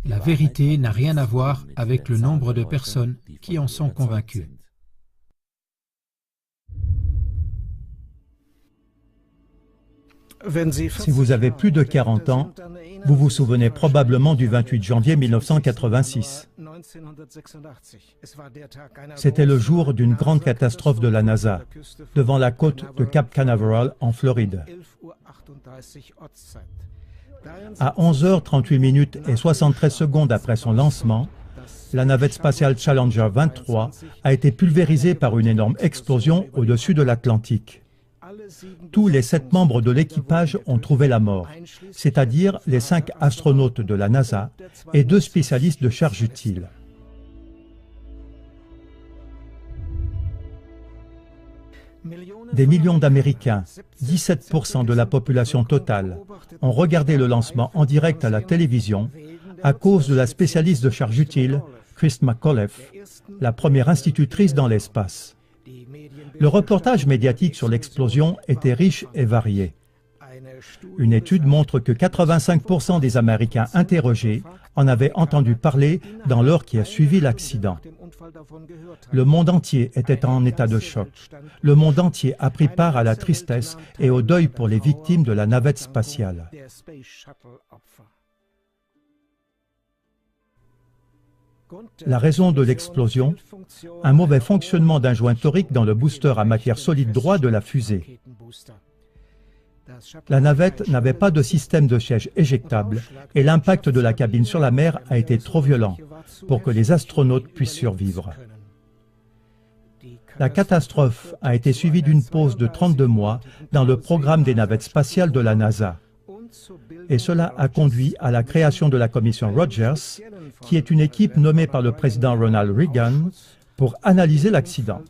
La vérité n'a rien à voir avec le nombre de personnes qui en sont convaincues. Si vous avez plus de 40 ans, vous vous souvenez probablement du 28 janvier 1986. C'était le jour d'une grande catastrophe de la NASA, devant la côte de Cap Canaveral en Floride. À 11h38 et 73 secondes après son lancement, la navette spatiale Challenger 23 a été pulvérisée par une énorme explosion au-dessus de l'Atlantique. Tous les 7 membres de l'équipage ont trouvé la mort, c'est-à-dire les 5 astronautes de la NASA et 2 spécialistes de charge utile. Des millions d'Américains, 17% de la population totale, ont regardé le lancement en direct à la télévision à cause de la spécialiste de charge utile, Chris McAuliffe, la première institutrice dans l'espace. Le reportage médiatique sur l'explosion était riche et varié. Une étude montre que 85% des Américains interrogés en avaient entendu parler dans l'heure qui a suivi l'accident. Le monde entier était en état de choc. Le monde entier a pris part à la tristesse et au deuil pour les victimes de la navette spatiale. La raison de l'explosion, un mauvais fonctionnement d'un joint torique dans le booster à matière solide droit de la fusée. La navette n'avait pas de système de siège éjectable et l'impact de la cabine sur la mer a été trop violent pour que les astronautes puissent survivre. La catastrophe a été suivie d'une pause de 32 mois dans le programme des navettes spatiales de la NASA. Et cela a conduit à la création de la commission Rogers, qui est une équipe nommée par le président Ronald Reagan pour analyser l'accident.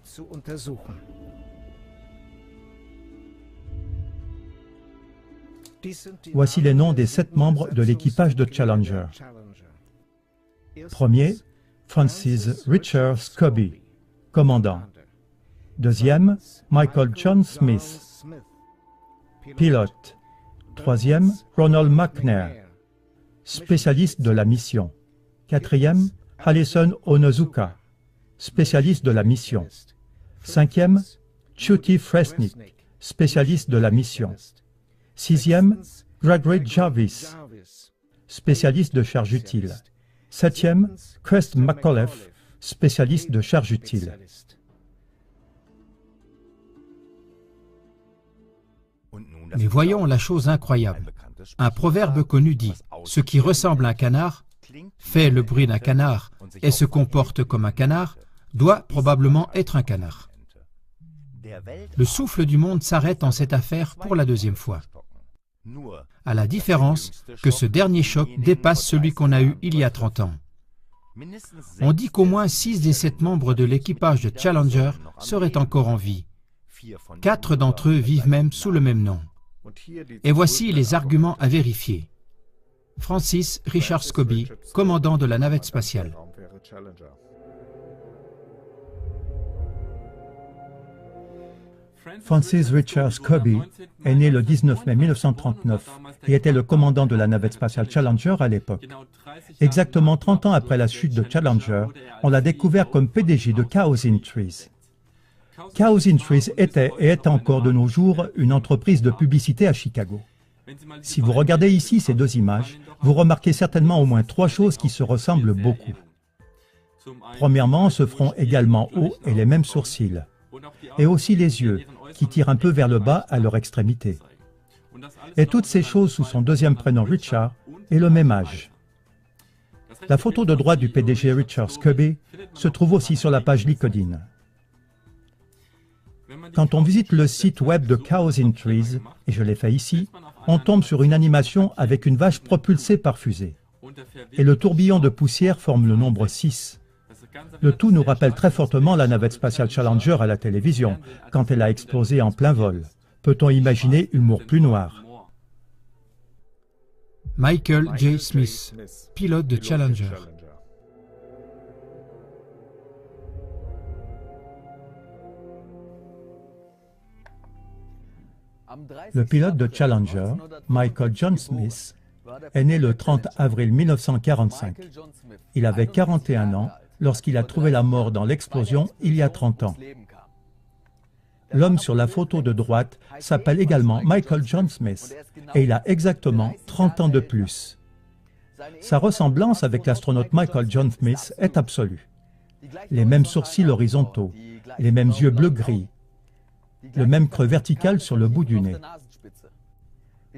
Voici les noms des 7 membres de l'équipage de Challenger. Premier, Francis Richard Scobie, commandant. Deuxième, Michael John Smith, pilote. Troisième, Ronald McNair, spécialiste de la mission. Quatrième, Alison Onozuka, spécialiste de la mission. Cinquième, Chuty Fresnik, spécialiste de la mission. Sixième, Gregory Jarvis, spécialiste de charge utile. Septième, Chris McAuliffe, spécialiste de charge utile. Mais voyons la chose incroyable. Un proverbe connu dit « Ce qui ressemble à un canard, fait le bruit d'un canard et se comporte comme un canard, doit probablement être un canard. » Le souffle du monde s'arrête en cette affaire pour la 2e fois. À la différence que ce dernier choc dépasse celui qu'on a eu il y a 30 ans. On dit qu'au moins 6 des 7 membres de l'équipage de Challenger seraient encore en vie. 4 d'entre eux vivent même sous le même nom. Et voici les arguments à vérifier. Francis Richard Scobie, commandant de la navette spatiale. Francis Richard Scobie est né le 19 mai 1939 et était le commandant de la navette spatiale Challenger à l'époque. Exactement 30 ans après la chute de Challenger, on l'a découvert comme PDG de Cows in Trees. Cows in Trees était et est encore de nos jours une entreprise de publicité à Chicago. Si vous regardez ici ces 2 images, vous remarquez certainement au moins 3 choses qui se ressemblent beaucoup. Premièrement, ce front également haut et les mêmes sourcils. Et aussi les yeux, qui tirent un peu vers le bas à leur extrémité. Et toutes ces choses sous son 2e prénom Richard et le même âge. La photo de droite du PDG Richard Scobie se trouve aussi sur la page LinkedIn. Quand on visite le site web de Cows in Trees, et je l'ai fait ici, on tombe sur une animation avec une vache propulsée par fusée. Et le tourbillon de poussière forme le nombre 6. Le tout nous rappelle très fortement la navette spatiale Challenger à la télévision, quand elle a explosé en plein vol. Peut-on imaginer humour plus noir? Michael J. Smith, pilote de Challenger. Le pilote de Challenger, Michael John Smith, est né le 30 avril 1945. Il avait 41 ans lorsqu'il a trouvé la mort dans l'explosion il y a 30 ans. L'homme sur la photo de droite s'appelle également Michael John Smith et il a exactement 30 ans de plus. Sa ressemblance avec l'astronaute Michael John Smith est absolue. Les mêmes sourcils horizontaux, les mêmes yeux bleu-gris, le même creux vertical sur le bout du nez.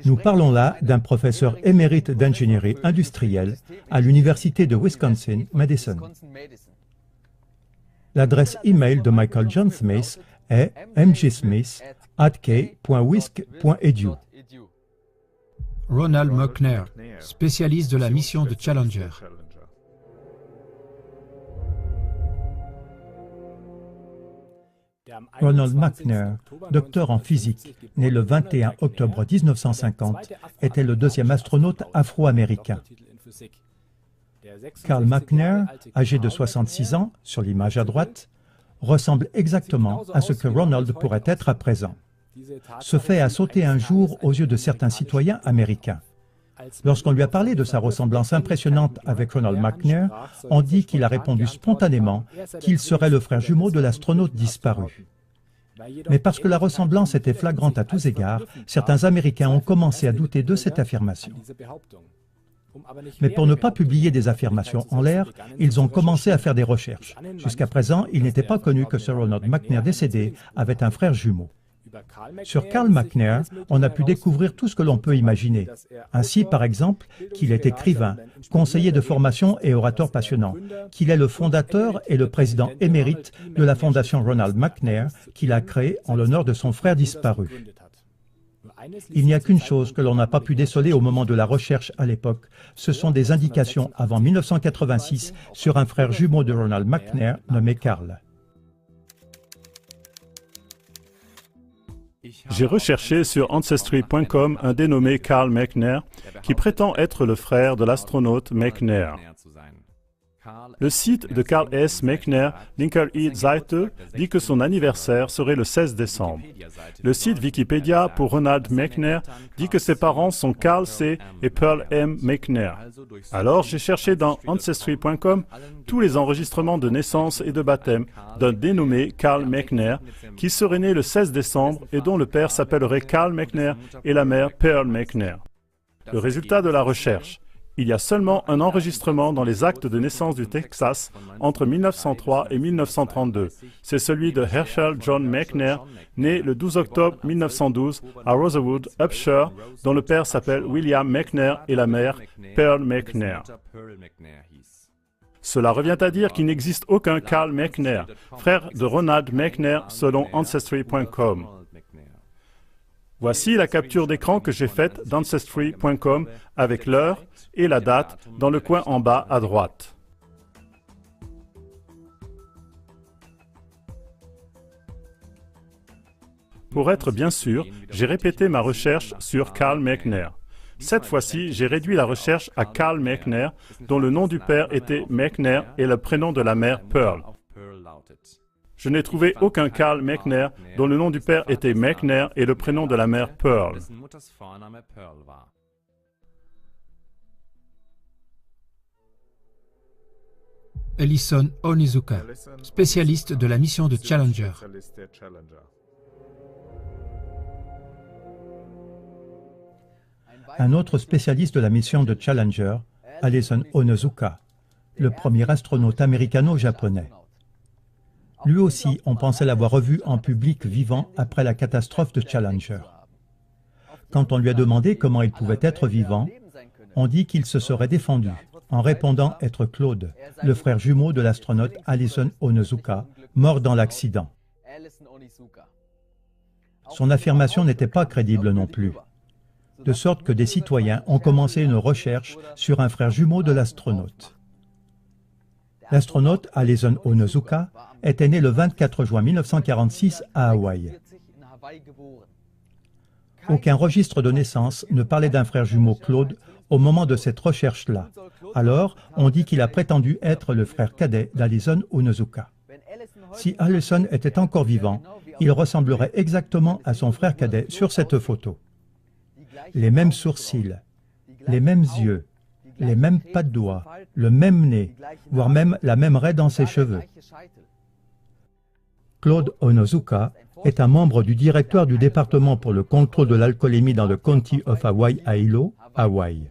Nous parlons là d'un professeur émérite d'ingénierie industrielle à l'Université de Wisconsin-Madison. L'adresse e-mail de Michael John Smith est mgsmith@k.wisc.edu. Ronald McNair, spécialiste de la mission de Challenger. Ronald McNair, docteur en physique, né le 21 octobre 1950, était le deuxième astronaute afro-américain. Carl McNair, âgé de 66 ans, sur l'image à droite, ressemble exactement à ce que Ronald pourrait être à présent. Ce fait a sauté un jour aux yeux de certains citoyens américains. Lorsqu'on lui a parlé de sa ressemblance impressionnante avec Ronald McNair, on dit qu'il a répondu spontanément qu'il serait le frère jumeau de l'astronaute disparu. Mais parce que la ressemblance était flagrante à tous égards, certains Américains ont commencé à douter de cette affirmation. Mais pour ne pas publier des affirmations en l'air, ils ont commencé à faire des recherches. Jusqu'à présent, il n'était pas connu que ce Ronald McNair décédé avait un frère jumeau. Sur Carl McNair, on a pu découvrir tout ce que l'on peut imaginer. Ainsi, par exemple, qu'il est écrivain, conseiller de formation et orateur passionnant, qu'il est le fondateur et le président émérite de la fondation Ronald McNair qu'il a créée en l'honneur de son frère disparu. Il n'y a qu'une chose que l'on n'a pas pu déceler au moment de la recherche à l'époque, ce sont des indications avant 1986 sur un frère jumeau de Ronald McNair nommé Carl. J'ai recherché sur Ancestry.com un dénommé Carl McNair qui prétend être le frère de l'astronaute McNair. Le site de Carl S. McNair, Linker-Seite, dit que son anniversaire serait le 16 décembre. Le site Wikipédia pour Ronald McNair dit que ses parents sont Carl C. et Pearl M. McNair. Alors j'ai cherché dans Ancestry.com tous les enregistrements de naissance et de baptême d'un dénommé Carl McNair qui serait né le 16 décembre et dont le père s'appellerait Carl McNair et la mère Pearl McNair. Le résultat de la recherche. Il y a seulement un enregistrement dans les actes de naissance du Texas entre 1903 et 1932. C'est celui de Herschel John McNair, né le 12 octobre 1912 à Rosewood, Upshur, dont le père s'appelle William McNair et la mère Pearl McNair. Cela revient à dire qu'il n'existe aucun Carl McNair, frère de Ronald McNair selon Ancestry.com. Voici la capture d'écran que j'ai faite d'Ancestry.com avec l'heure et la date dans le coin en bas à droite. Pour être bien sûr, j'ai répété ma recherche sur Carl McNair. Cette fois-ci, j'ai réduit la recherche à Carl McNair, dont le nom du père était McNair et le prénom de la mère Pearl. Je n'ai trouvé aucun Carl McNair dont le nom du père était McNair et le prénom de la mère Pearl. Ellison Onizuka, spécialiste de la mission de Challenger. Un autre spécialiste de la mission de Challenger, Ellison Onizuka, le premier astronaute américano-japonais. Lui aussi, on pensait l'avoir revu en public vivant après la catastrophe de Challenger. Quand on lui a demandé comment il pouvait être vivant, on dit qu'il se serait défendu en répondant être Claude, le frère jumeau de l'astronaute Ellison Onizuka, mort dans l'accident. Son affirmation n'était pas crédible non plus, de sorte que des citoyens ont commencé une recherche sur un frère jumeau de l'astronaute. L'astronaute Ellison Onizuka était né le 24 juin 1946 à Hawaï. Aucun registre de naissance ne parlait d'un frère jumeau Claude au moment de cette recherche-là. Alors, on dit qu'il a prétendu être le frère cadet d'Ellison Onizuka. Si Ellison était encore vivant, il ressemblerait exactement à son frère cadet sur cette photo. Les mêmes sourcils, les mêmes yeux, les mêmes pas de doigts, le même nez, voire même la même raie dans ses cheveux. Claude Onozuka est un membre du directoire du département pour le contrôle de l'alcoolémie dans le County of Hawaii à Hilo, Hawaï.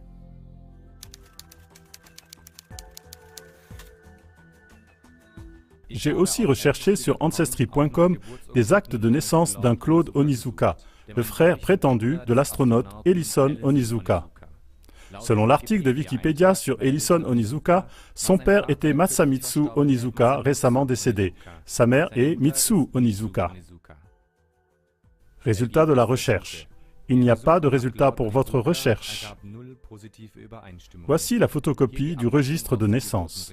J'ai aussi recherché sur Ancestry.com des actes de naissance d'un Claude Onizuka, le frère prétendu de l'astronaute Ellison Onizuka. Selon l'article de Wikipédia sur Ellison Onizuka, son père était Masamitsu Onizuka, récemment décédé. Sa mère est Mitsu Onizuka. Résultat de la recherche. Il n'y a pas de résultat pour votre recherche. Voici la photocopie du registre de naissance.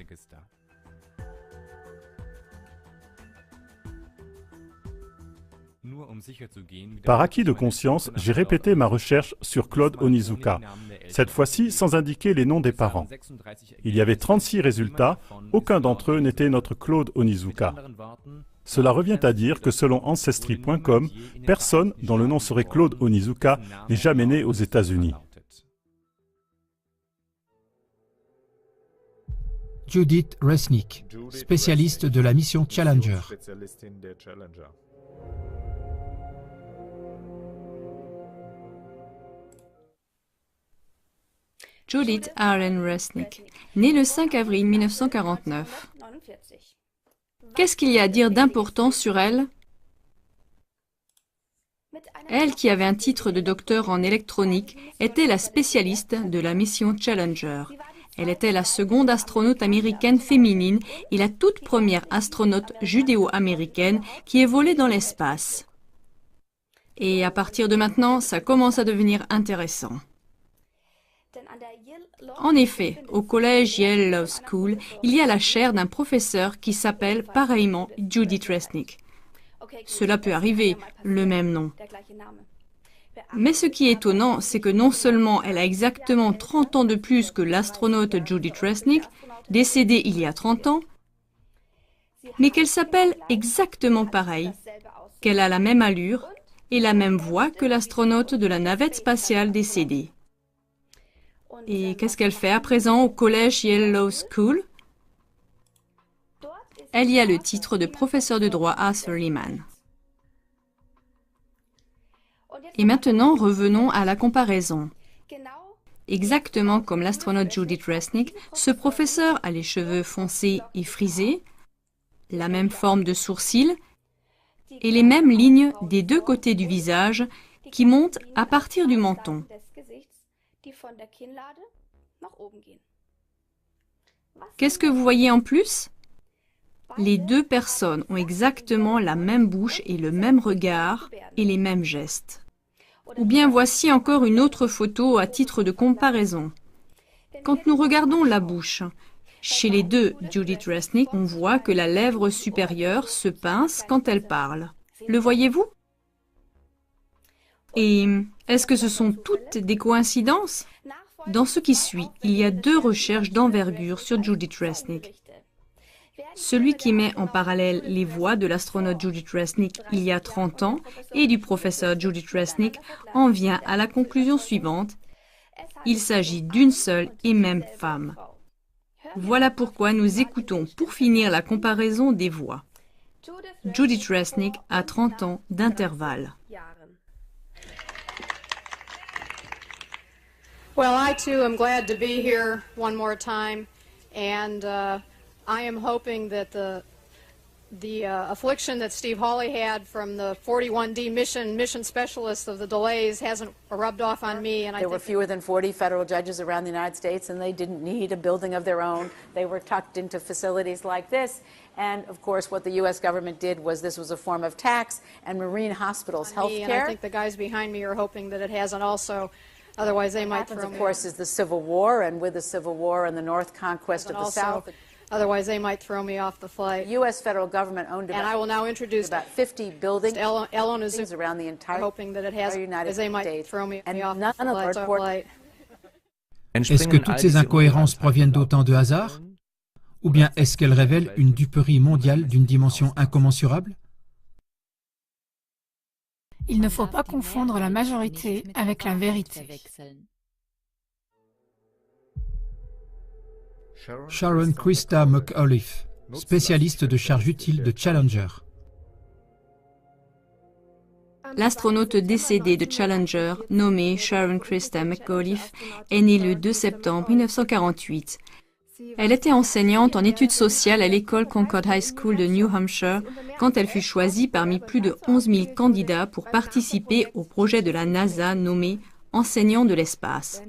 Par acquis de conscience, j'ai répété ma recherche sur Claude Onizuka, cette fois-ci sans indiquer les noms des parents. Il y avait 36 résultats, aucun d'entre eux n'était notre Claude Onizuka. Cela revient à dire que selon Ancestry.com, personne dont le nom serait Claude Onizuka n'est jamais né aux États-Unis. Judith Resnick, spécialiste de la mission Challenger. Judith Arlen Resnick, née le 5 avril 1949. Qu'est-ce qu'il y a à dire d'important sur elle? Elle, qui avait un titre de docteur en électronique, était la spécialiste de la mission Challenger. Elle était la seconde astronaute américaine féminine et la toute première astronaute judéo-américaine qui ait volé dans l'espace. Et à partir de maintenant, ça commence à devenir intéressant. En effet, au collège Yale Law School, il y a la chaire d'un professeur qui s'appelle pareillement Judith Resnick. Cela peut arriver, le même nom. Mais ce qui est étonnant, c'est que non seulement elle a exactement 30 ans de plus que l'astronaute Judith Resnick, décédée il y a 30 ans, mais qu'elle s'appelle exactement pareil, qu'elle a la même allure et la même voix que l'astronaute de la navette spatiale décédée. Et qu'est-ce qu'elle fait à présent au collège Yale Law School? Elle y a le titre de professeur de droit à Arthur Lehman. Et maintenant, revenons à la comparaison. Exactement comme l'astronaute Judith Resnick, ce professeur a les cheveux foncés et frisés, la même forme de sourcils et les mêmes lignes des deux côtés du visage qui montent à partir du menton. Qu'est-ce que vous voyez en plus? Les deux personnes ont exactement la même bouche et le même regard et les mêmes gestes. Ou bien voici encore une autre photo à titre de comparaison. Quand nous regardons la bouche, chez les deux Judith Resnick, on voit que la lèvre supérieure se pince quand elle parle. Le voyez-vous? Et est-ce que ce sont toutes des coïncidences? Dans ce qui suit, il y a deux recherches d'envergure sur Judith Resnick. Celui qui met en parallèle les voix de l'astronaute Judith Resnick il y a 30 ans et du professeur Judith Resnick en vient à la conclusion suivante. Il s'agit d'une seule et même femme. Voilà pourquoi nous écoutons pour finir la comparaison des voix. Judith Resnick a 30 ans d'intervalle. Well, I too am glad to be here one more time, and I am hoping that the affliction that Steve Hawley had from the 41D mission specialist of the delays hasn't rubbed off on me. And there were fewer than 40 federal judges around the United States, and they didn't need a building of their own. They were tucked into facilities like this. And of course, what the U.S. government did was this was a form of tax, and Marine hospitals, health care. And I think the guys behind me are hoping that it hasn't also. Otherwise, they might throw me. Of course, is the Civil War, and with the Civil War and the North conquest of the South. Otherwise, they might throw me off the flight. The U.S. federal government owned about, and I will now introduce about 50 buildings around the entire hoping that it has, United they might States. Throw me And off none the of flight. Est-ce que toutes ces incohérences proviennent d'autant de hasard? Ou bien est-ce qu'elles révèlent une duperie mondiale d'une dimension incommensurable? Il ne faut pas confondre la majorité avec la vérité. Sharon Christa McAuliffe, spécialiste de charges utiles de Challenger. L'astronaute décédée de Challenger, nommée Sharon Christa McAuliffe, est née le 2 septembre 1948. Elle était enseignante en études sociales à l'école Concord High School de New Hampshire quand elle fut choisie parmi plus de 11 000 candidats pour participer au projet de la NASA nommé Enseignant de l'espace.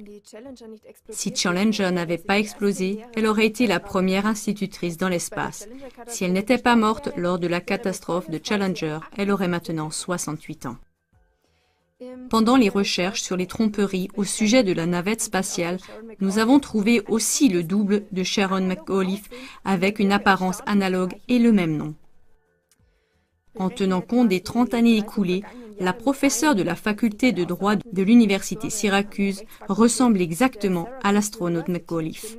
Si Challenger n'avait pas explosé, elle aurait été la première institutrice dans l'espace. Si elle n'était pas morte lors de la catastrophe de Challenger, elle aurait maintenant 68 ans. Pendant les recherches sur les tromperies au sujet de la navette spatiale, nous avons trouvé aussi le double de Sharon McAuliffe avec une apparence analogue et le même nom. En tenant compte des 30 années écoulées, la professeure de la faculté de droit de l'université Syracuse ressemble exactement à l'astronaute McAuliffe.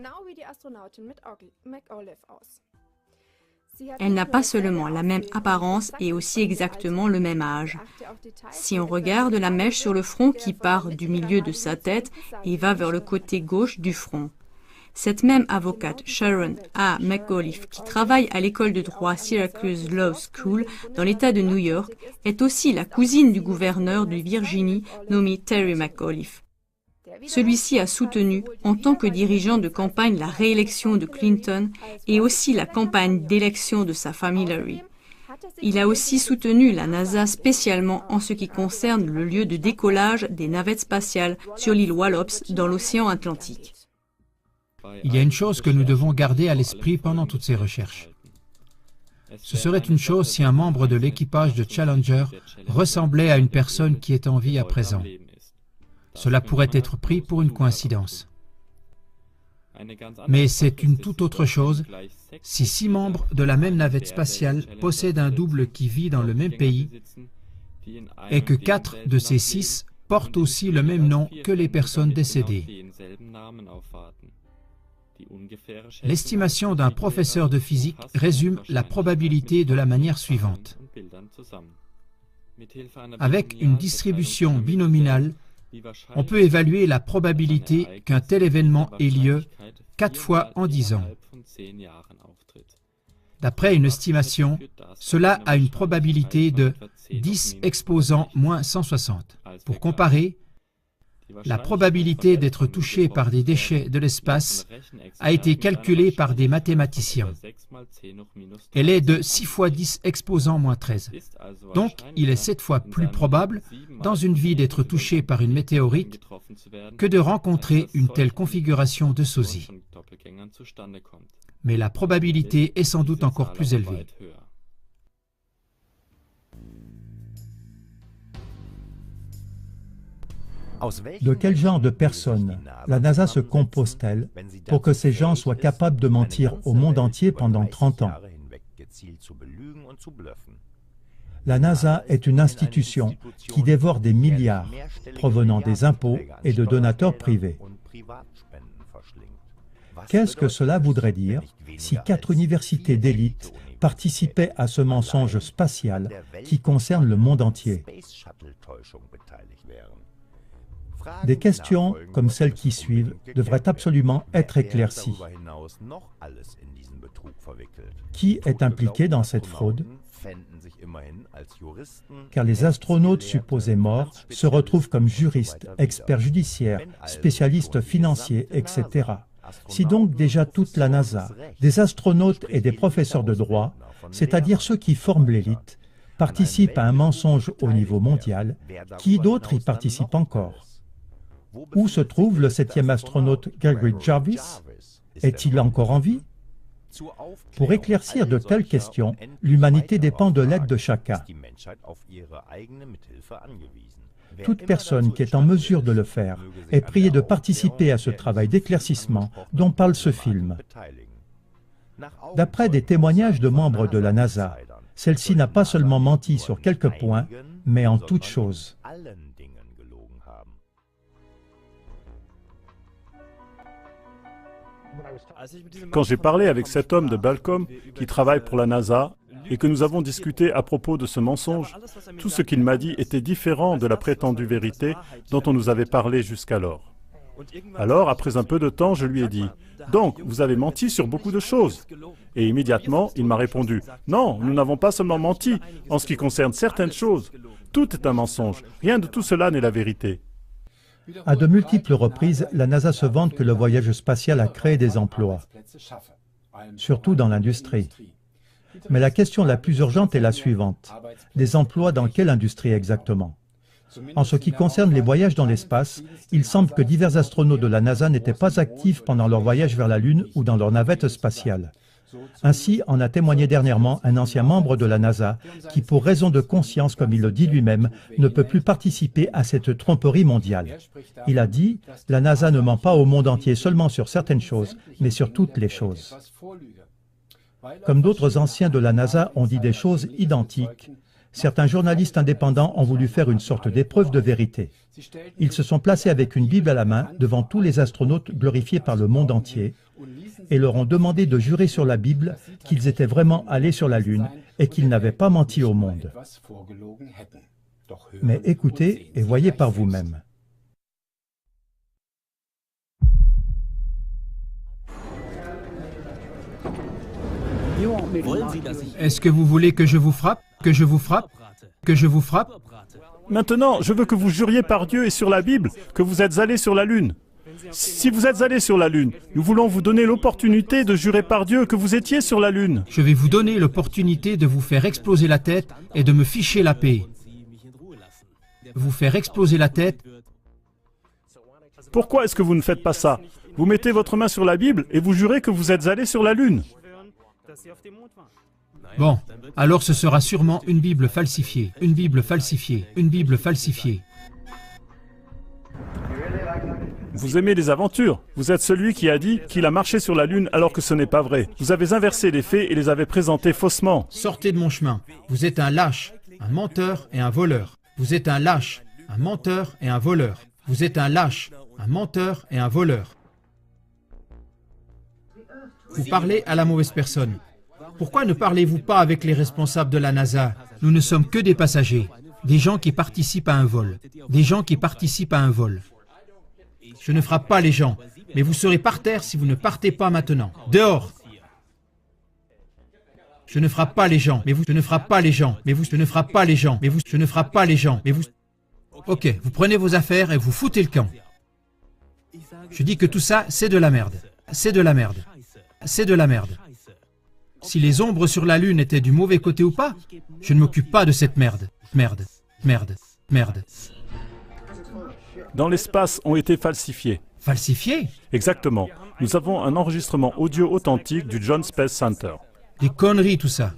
Elle n'a pas seulement la même apparence et aussi exactement le même âge. Si on regarde la mèche sur le front qui part du milieu de sa tête et va vers le côté gauche du front. Cette même avocate, Sharon A. McAuliffe, qui travaille à l'école de droit Syracuse Law School dans l'État de New York, est aussi la cousine du gouverneur de Virginie nommé Terry McAuliffe. Celui-ci a soutenu, en tant que dirigeant de campagne, la réélection de Clinton et aussi la campagne d'élection de sa femme Hillary. Il a aussi soutenu la NASA spécialement en ce qui concerne le lieu de décollage des navettes spatiales sur l'île Wallops dans l'océan Atlantique. Il y a une chose que nous devons garder à l'esprit pendant toutes ces recherches. Ce serait une chose si un membre de l'équipage de Challenger ressemblait à une personne qui est en vie à présent. Cela pourrait être pris pour une coïncidence. Mais c'est une toute autre chose si 6 membres de la même navette spatiale possèdent un double qui vit dans le même pays et que 4 de ces 6 portent aussi le même nom que les personnes décédées. L'estimation d'un professeur de physique résume la probabilité de la manière suivante. Avec une distribution binominale, on peut évaluer la probabilité qu'un tel événement ait lieu 4 fois en 10 ans. D'après une estimation, cela a une probabilité de 10 exposant moins 160. Pour comparer, la probabilité d'être touché par des déchets de l'espace a été calculée par des mathématiciens. Elle est de 6 fois 10 exposant moins 13. Donc, il est 7 fois plus probable, dans une vie, d'être touché par une météorite que de rencontrer une telle configuration de sosie. Mais la probabilité est sans doute encore plus élevée. De quel genre de personnes la NASA se compose-t-elle pour que ces gens soient capables de mentir au monde entier pendant 30 ans? La NASA est une institution qui dévore des milliards provenant des impôts et de donateurs privés. Qu'est-ce que cela voudrait dire si 4 universités d'élite participaient à ce mensonge spatial qui concerne le monde entier? Des questions comme celles qui suivent devraient absolument être éclaircies. Qui est impliqué dans cette fraude? Car les astronautes supposés morts se retrouvent comme juristes, experts judiciaires, spécialistes financiers, etc. Si donc déjà toute la NASA, des astronautes et des professeurs de droit, c'est-à-dire ceux qui forment l'élite, participent à un mensonge au niveau mondial, qui d'autre y participe encore? Où se trouve le 7e astronaute Gregory Jarvis? Est-il encore en vie? Pour éclaircir de telles questions, l'humanité dépend de l'aide de chacun. Toute personne qui est en mesure de le faire est priée de participer à ce travail d'éclaircissement dont parle ce film. D'après des témoignages de membres de la NASA, celle-ci n'a pas seulement menti sur quelques points, mais en toutes choses. Quand j'ai parlé avec cet homme de Balcom qui travaille pour la NASA et que nous avons discuté à propos de ce mensonge, tout ce qu'il m'a dit était différent de la prétendue vérité dont on nous avait parlé jusqu'alors. Alors, après un peu de temps, je lui ai dit, « Donc, vous avez menti sur beaucoup de choses ?» Et immédiatement, il m'a répondu, « Non, nous n'avons pas seulement menti en ce qui concerne certaines choses. Tout est un mensonge. Rien de tout cela n'est la vérité. » À de multiples reprises, la NASA se vante que le voyage spatial a créé des emplois, surtout dans l'industrie. Mais la question la plus urgente est la suivante. Des emplois dans quelle industrie exactement? En ce qui concerne les voyages dans l'espace, il semble que divers astronautes de la NASA n'étaient pas actifs pendant leur voyage vers la Lune ou dans leur navette spatiale. Ainsi en a témoigné dernièrement un ancien membre de la NASA qui, pour raison de conscience, comme il le dit lui-même, ne peut plus participer à cette tromperie mondiale. Il a dit « La NASA ne ment pas au monde entier seulement sur certaines choses, mais sur toutes les choses. » Comme d'autres anciens de la NASA ont dit des choses identiques, certains journalistes indépendants ont voulu faire une sorte d'épreuve de vérité. Ils se sont placés avec une Bible à la main devant tous les astronautes glorifiés par le monde entier et leur ont demandé de jurer sur la Bible qu'ils étaient vraiment allés sur la Lune et qu'ils n'avaient pas menti au monde. Mais écoutez et voyez par vous-même. Est-ce que vous voulez que je vous frappe? Que je vous frappe? Que je vous frappe? Maintenant, je veux que vous juriez par Dieu et sur la Bible que vous êtes allés sur la Lune. Si vous êtes allés sur la Lune, nous voulons vous donner l'opportunité de jurer par Dieu que vous étiez sur la Lune. Je vais vous donner l'opportunité de vous faire exploser la tête et de me ficher la paix. Vous faire exploser la tête. Pourquoi est-ce que vous ne faites pas ça? Vous mettez votre main sur la Bible et vous jurez que vous êtes allés sur la Lune. Bon, alors ce sera sûrement une Bible falsifiée, une Bible falsifiée, une Bible falsifiée. Vous aimez les aventures. Vous êtes celui qui a dit qu'il a marché sur la Lune alors que ce n'est pas vrai. Vous avez inversé les faits et les avez présentés faussement. Sortez de mon chemin. Vous êtes un lâche, un menteur et un voleur. Vous êtes un lâche, un menteur et un voleur. Vous êtes un lâche, un menteur et un voleur. Vous parlez à la mauvaise personne. Pourquoi ne parlez-vous pas avec les responsables de la NASA? Nous ne sommes que des passagers, des gens qui participent à un vol, des gens qui participent à un vol. Je ne frappe pas les gens, mais vous serez par terre si vous ne partez pas maintenant. Dehors! Je ne frappe pas les gens, mais vous, je ne frappe pas les gens, mais vous, je ne frappe pas les gens, mais vous, je ne frappe pas les gens, mais vous... Ok, vous prenez vos affaires et vous foutez le camp. Je dis que tout ça, c'est de la merde. C'est de la merde. C'est de la merde. Si les ombres sur la Lune étaient du mauvais côté ou pas, je ne m'occupe pas de cette merde. Merde, merde, merde. Dans l'espace ont été falsifiés. Falsifiés? Exactement. Nous avons un enregistrement audio authentique du Jones Space Center. Des conneries tout ça.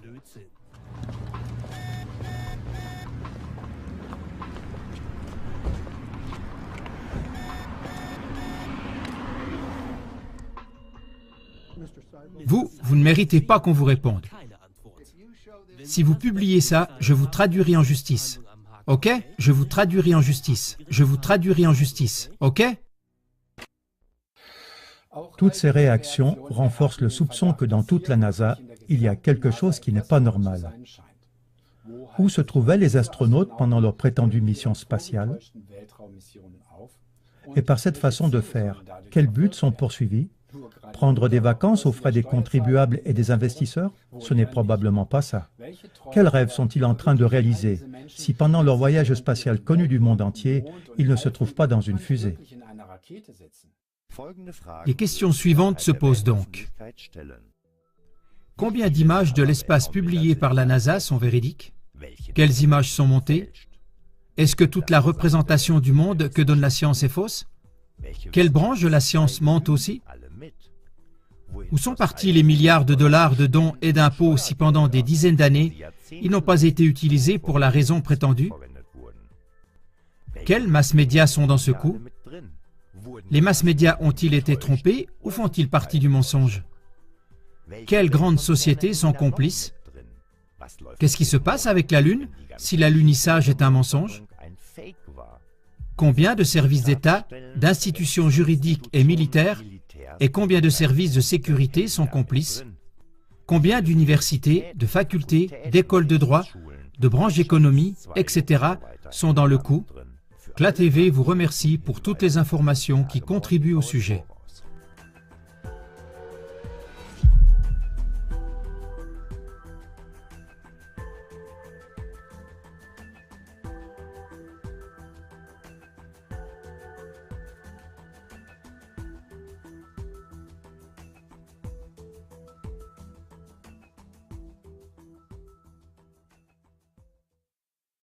Vous ne méritez pas qu'on vous réponde. Si vous publiez ça, je vous traduirai en justice. Ok? Je vous traduirai en justice. Je vous traduirai en justice. Ok? Toutes ces réactions renforcent le soupçon que dans toute la NASA, il y a quelque chose qui n'est pas normal. Où se trouvaient les astronautes pendant leur prétendue mission spatiale? Et par cette façon de faire, quels buts sont poursuivis? Prendre des vacances aux frais des contribuables et des investisseurs? Ce n'est probablement pas ça. Quels rêves sont-ils en train de réaliser si pendant leur voyage spatial connu du monde entier, ils ne se trouvent pas dans une fusée? Les questions suivantes se posent donc. Combien d'images de l'espace publiées par la NASA sont véridiques? Quelles images sont montées? Est-ce que toute la représentation du monde que donne la science est fausse? Quelle branche de la science ment aussi? Où sont partis les milliards de dollars de dons et d'impôts si pendant des dizaines d'années, ils n'ont pas été utilisés pour la raison prétendue? Quels mass-médias sont dans ce coup? Les mass-médias ont-ils été trompés ou font-ils partie du mensonge? Quelles grandes sociétés sont complices? Qu'est-ce qui se passe avec la Lune si l'alunissage est un mensonge? Combien de services d'État, d'institutions juridiques et militaires et combien de services de sécurité sont complices? Combien d'universités, de facultés, d'écoles de droit, de branches d'économie, etc. sont dans le coup? CLA TV vous remercie pour toutes les informations qui contribuent au sujet.